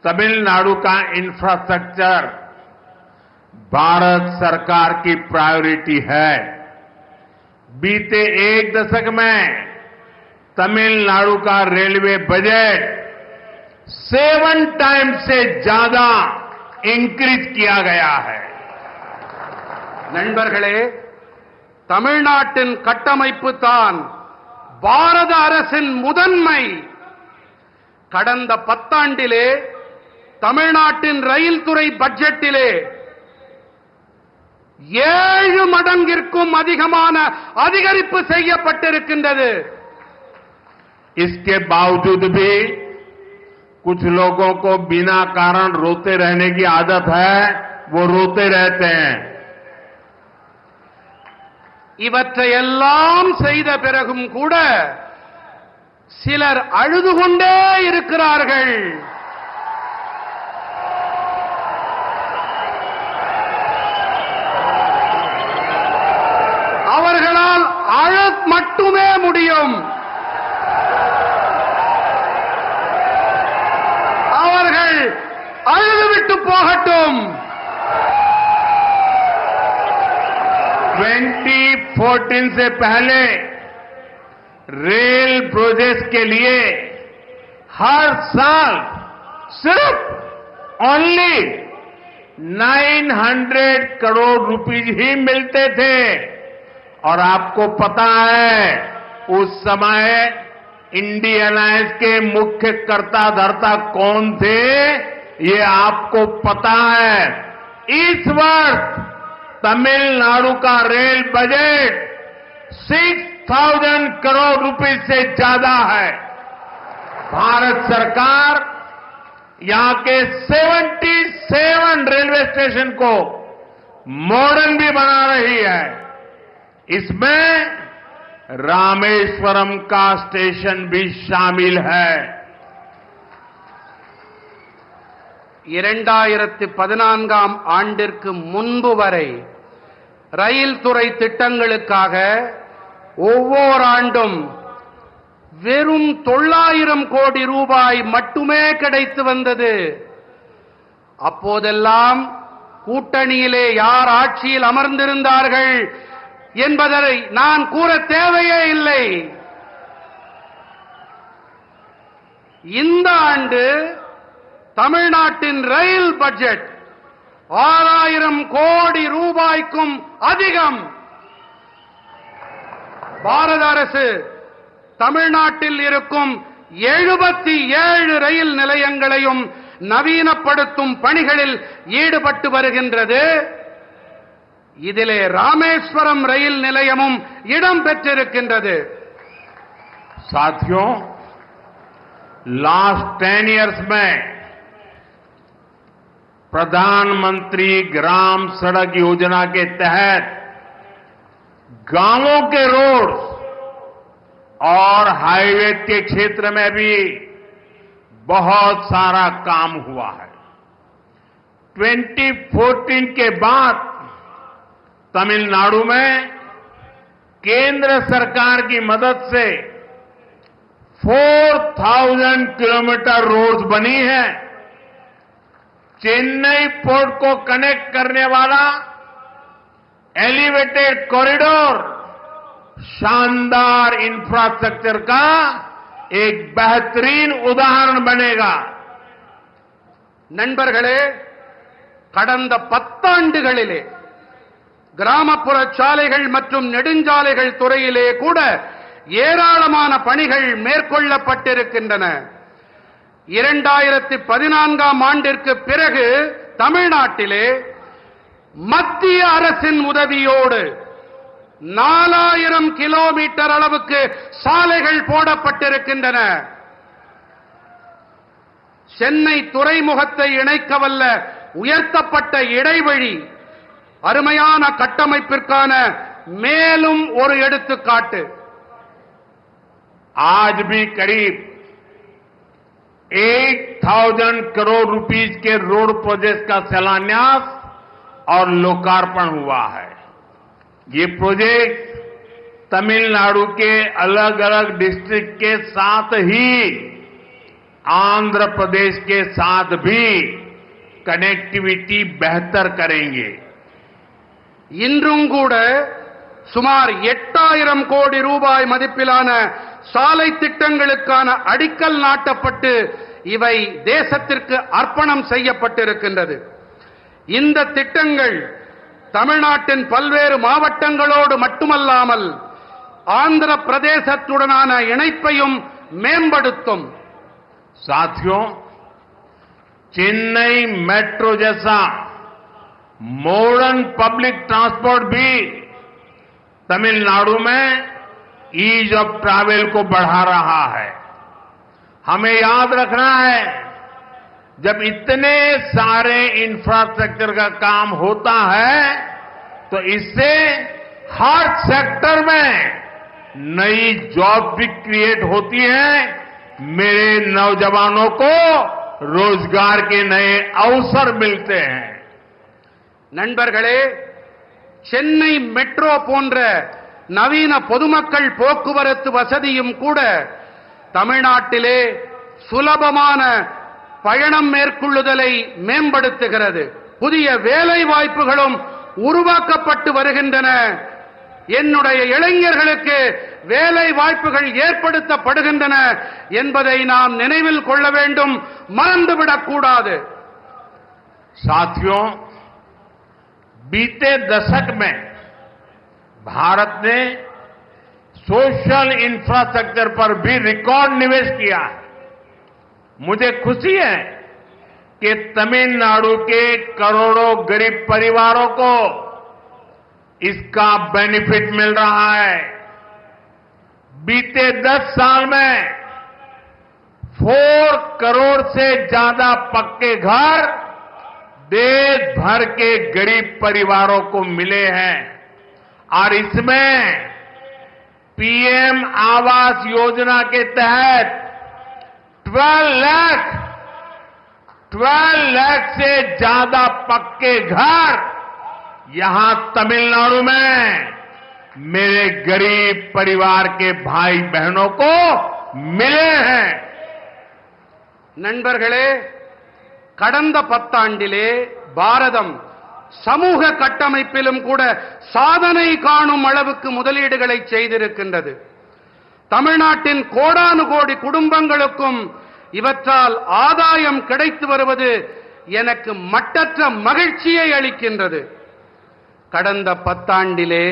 तमिलनाडु का इंफ्रास्ट्रक्चर भारत सरकार की प्रायोरिटी है। बीते एक दशक में तमिलनाडु का रेलवे बजट 7 टाइम्स से ज्यादा इंक्रीज किया गया है। நண்பர்களே, தமிழ்நாட்டின் கட்டமைப்பு தான் பாரத அரசின் முதன்மை. கடந்த 10 ஆண்டிலே தமிழ்நாட்டின் ரயில் துறை பட்ஜெட்டிலே 7 மடங்கிற்கும் அதிகமான அதிகரிப்பு செய்யப்பட்டிருக்கின்றது. इसके बावजूद भी कुछ लोगों को बिना कारण रोते रहने की आदत है, वो रोते रहते हैं। இவற்றையெல்லாம் செய்த பிறகும் கூட சிலர் அழுது கொண்டே இருக்கிறார்கள். அவர்களால் அழ மட்டுமே முடியும். அவர்கள் அழுதுவிட்டு போகட்டும். 2014 से पहले रेल प्रोजेक्ट के लिए हर साल सिर्फ ओनली 900 करोड़ रुपीस ही मिलते थे। और आपको पता है उस समय इंडियन एयरलाइंस के मुख्य कर्ता धर्ता कौन थे, ये आपको पता है। इस वर्ष तमिलनाडु का रेल बजट 6,000 करोड़ रुपए से ज्यादा है। भारत सरकार यहां के 77 रेलवे स्टेशन को मॉडर्न भी बना रही है। इसमें रामेश्वरम का स्टेशन भी शामिल है। 2014ஆம் ஆண்டிற்கு முன்பு வரை ரயில் துறை திட்டங்களுக்காக ஒவ்வொரு ஆண்டும் வெறும் 900 கோடி ரூபாய் மட்டுமே கிடைத்து வந்தது. அப்போதெல்லாம் கூட்டணியிலே யார் ஆட்சியில் அமர்ந்திருந்தார்கள் என்பதை நான் கூற தேவையே இல்லை. இந்த ஆண்டு தமிழ்நாட்டின் ரயில் பட்ஜெட் 6000 கோடி ரூபாய்க்கும் அதிகம். பாரத அரசு தமிழ்நாட்டில் இருக்கும் 77 ரயில் நிலையங்களையும் நவீனப்படுத்தும் பணிகளில் ஈடுபட்டு வருகின்றது. இதிலே ராமேஸ்வரம் ரயில் நிலையமும் இடம் பெற்றிருக்கின்றது. साथियों, लास्ट 10 इयर्स में प्रधानमंत्री ग्राम सड़क योजना के तहत गांवों के रोड और हाईवे के क्षेत्र में भी बहुत सारा काम हुआ है। 2014 के बाद तमिलनाडु में केंद्र सरकार की मदद से 4000 किलोमीटर रोड्स बनी है। चेन्नई पोर्ट को कनेक्ट करने वाला एलिवेटेड कॉरिडोर शानदार इंफ्रास्ट्रक्चर का एक बेहतरीन उदाहरण बनेगा। நண்பர்களே, கடந்த 10 ஆண்டுகளிலே கிராமப்புற சாலைகள் மற்றும் நெடுஞ்சாலைகள் துறையிலே கூட ஏராளமான பணிகள் மேற்கொள்ளப்பட்டிருக்கின்றன. 2014ஆம் ஆண்டிற்கு பிறகு தமிழ்நாட்டிலே மத்திய அரசின் உதவியோடு 4000 கிலோமீட்டர் அளவுக்கு சாலைகள் போடப்பட்டிருக்கின்றன. சென்னை துறைமுகத்தை இணைக்கவல்ல உயர்த்தப்பட்ட இடைவழி அருமையான கட்டமைப்பிற்கான மேலும் ஒரு எடுத்துக்காட்டு. आज भी करीब 1000 करोड़ रुपीस के रोड प्रोजेक्ट का शिलान्यास और लोकार्पण हुआ है। ये प्रोजेक्ट तमिलनाडु के अलग अलग डिस्ट्रिक्ट के साथ ही आंध्र प्रदेश के साथ भी कनेक्टिविटी बेहतर करेंगे। இன்றும் கூட சுமார் 8000 கோடி ரூபாய் மதிப்பிலான சாலை திட்டங்களுக்கான அடிக்கல் நாட்டப்பட்டு இவை தேசத்திற்கு அர்ப்பணம் செய்யப்பட்டிருக்கின்றது. இந்த திட்டங்கள் தமிழ்நாட்டின் பல்வேறு மாவட்டங்களோடு மட்டுமல்லாமல் ஆந்திர பிரதேசத்துடனான இணைப்பையும் மேம்படுத்தும். साथियों, चेन्नई मेट्रो जैसा मॉडर्न पब्लिक ट्रांसपोर्ट भी तमिलनाडु में ईज ऑफ ट्रैवल को बढ़ा रहा है। हमें याद रखना है, जब इतने सारे इंफ्रास्ट्रक्चर का काम होता है तो इससे हर सेक्टर में नई जॉब भी क्रिएट होती है, मेरे नौजवानों को रोजगार के नए अवसर मिलते हैं। நண்பர்களே, சென்னை மெட்ரோ போன்ற நவீன பொதுமக்கள் போக்குவரத்து வசதியும் கூட தமிழ்நாட்டிலே சுலபமான பயணம் மேற்கொள்ளுதலை மேம்படுத்துகிறது. புதிய வேலை வாய்ப்புகளும் உருவாக்கப்பட்டு வருகின்றன. என்னுடைய இளைஞர்களுக்கு வேலை வாய்ப்புகள் ஏற்படுத்தப்படுகின்றன என்பதை நாம் நினைவில் கொள்ள வேண்டும், மறந்துவிடக் கூடாது. साथियों, बीते दशक में भारत ने सोशल इंफ्रास्ट्रक्चर पर भी रिकॉर्ड निवेश किया है। मुझे खुशी है कि तमिलनाडु के करोड़ों गरीब परिवारों को इसका बेनिफिट मिल रहा है। बीते 10 साल में 4 करोड़ से ज्यादा पक्के घर देश भर के गरीब परिवारों को मिले हैं और इसमें पीएम आवास योजना के तहत 12 लाख से ज्यादा पक्के घर यहां तमिलनाडु में मेरे गरीब परिवार के भाई बहनों को मिले हैं। நண்பர்களே, கடந்த 10 ஆண்டிலே பாரதம் சமூக கட்டமைப்பிலும் கூட சாதனை காணும் அளவுக்கு முதலீடுகளை செய்திருக்கின்றது. தமிழ்நாட்டின் கோடானு கோடி குடும்பங்களுக்கும் இவற்றால் ஆதாயம் கிடைத்து வருவது எனக்கு மட்டற்ற மகிழ்ச்சியை அளிக்கின்றது. கடந்த 10 ஆண்டிலே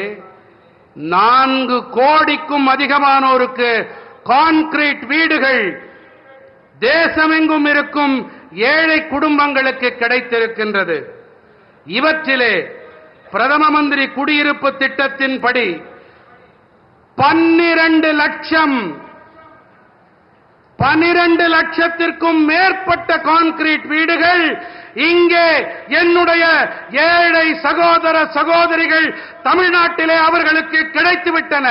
4 கோடிக்கும் அதிகமானோருக்கு கான்கிரீட் வீடுகள் தேசமெங்கும் இருக்கும் ஏழை குடும்பங்களுக்கு கிடைத்திருக்கின்றது. இவற்றிலே பிரதம மந்திரி குடியிருப்பு திட்டத்தின்படி 12 லட்சத்திற்கும் மேற்பட்ட கான்கிரீட் வீடுகள் இங்கே என்னுடைய ஏழை சகோதர சகோதரிகள் தமிழ்நாட்டிலே அவர்களுக்கு கிடைத்துவிட்டன.